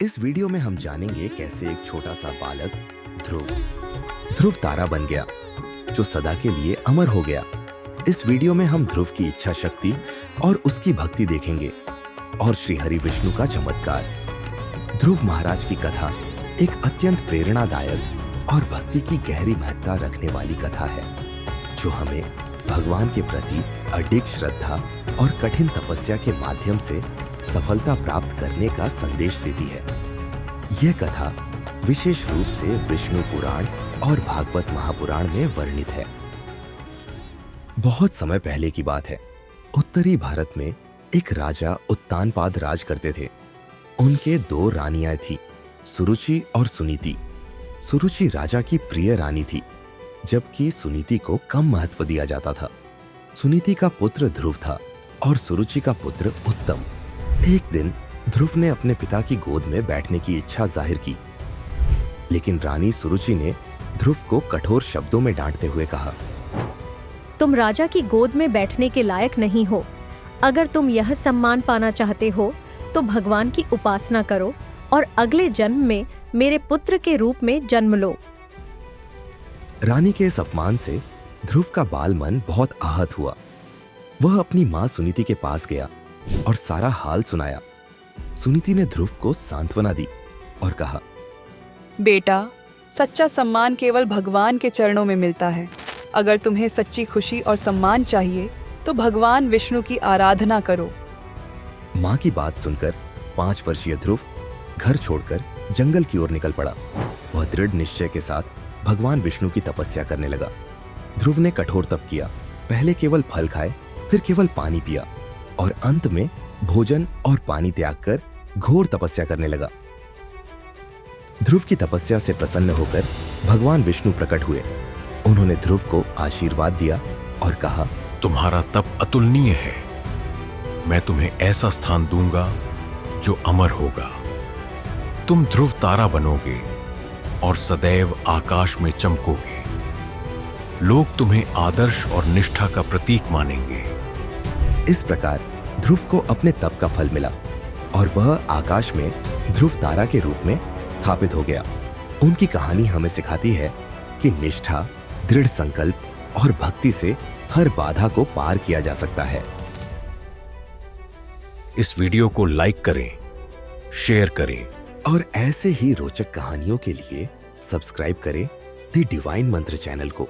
इस वीडियो में हम जानेंगे कैसे एक छोटा सा बालक ध्रुव तारा बन गया जो सदा के लिए अमर हो गया। इस वीडियो में हम ध्रुव की इच्छा शक्ति और उसकी भक्ति देखेंगे और श्री हरि विष्णु का चमत्कार। ध्रुव महाराज की कथा एक अत्यंत प्रेरणादायक और भक्ति की गहरी महत्ता रखने वाली कथा है जो हमें भगवान के प्रति अडिग श्रद्धा और कठिन तपस्या के माध्यम से सफलता प्राप्त करने का संदेश देती है। यह कथा विशेष रूप से विष्णु पुराण और भागवत महापुराण में वर्णित है। बहुत समय पहले की बात है। उत्तरी भारत में एक राजा उत्तानपाद राज करते थे। उनके दो रानियां थीं, सुरुचि और सुनीति। सुरुचि राजा की प्रिय रानी थी, जबकि सुनीति को कम महत्व दिया जाता था। सुनीति का पुत्र ध्रुव था और सुरुचि का पुत्र उत्तम। एक दिन ध्रुव ने अपने पिता की गोद में बैठने की इच्छा जाहिर की, लेकिन रानी सुरुचि ने ध्रुव को कठोर शब्दों में डांटते हुए कहा, तुम राजा की गोद में बैठने के लायक नहीं हो। अगर तुम यह सम्मान पाना चाहते हो तो भगवान की उपासना करो और अगले जन्म में मेरे पुत्र के रूप में जन्म लो। रानी के इस अपमान से ध्रुव का बाल मन बहुत आहत हुआ। वह अपनी मां सुनीति के पास गया और सारा हाल सुनाया। सुनीति ने ध्रुव को सांत्वना दी और कहा, बेटा, सच्चा सम्मान केवल भगवान के चरणों में मिलता है। अगर तुम्हें सच्ची खुशी और सम्मान चाहिए तो भगवान विष्णु की आराधना करो। मां की बात सुनकर 5 वर्षीय ध्रुव घर छोड़कर जंगल की ओर निकल पड़ा। वह दृढ़ निश्चय के साथ भगवान विष्णु की तपस्या करने लगा। ध्रुव ने कठोर तप किया। पहले केवल फल खाए, फिर केवल पानी पिया और अंत में भोजन और पानी त्याग कर घोर तपस्या करने लगा। ध्रुव की तपस्या से प्रसन्न होकर भगवान विष्णु प्रकट हुए। उन्होंने ध्रुव को आशीर्वाद दिया और कहा, तुम्हारा तप अतुलनीय है। मैं तुम्हें ऐसा स्थान दूंगा जो अमर होगा। तुम ध्रुव तारा बनोगे और सदैव आकाश में चमकोगे। लोग तुम्हें आदर्श और निष्ठा का प्रतीक मानेंगे। इस प्रकार ध्रुव को अपने तप का फल मिला और वह आकाश में ध्रुव तारा के रूप में स्थापित हो गया। उनकी कहानी हमें सिखाती है कि निष्ठा, दृढ़ संकल्प और भक्ति से हर बाधा को पार किया जा सकता है। इस वीडियो को लाइक करें, शेयर करें और ऐसे ही रोचक कहानियों के लिए सब्सक्राइब करें द डिवाइन मंत्र चैनल को।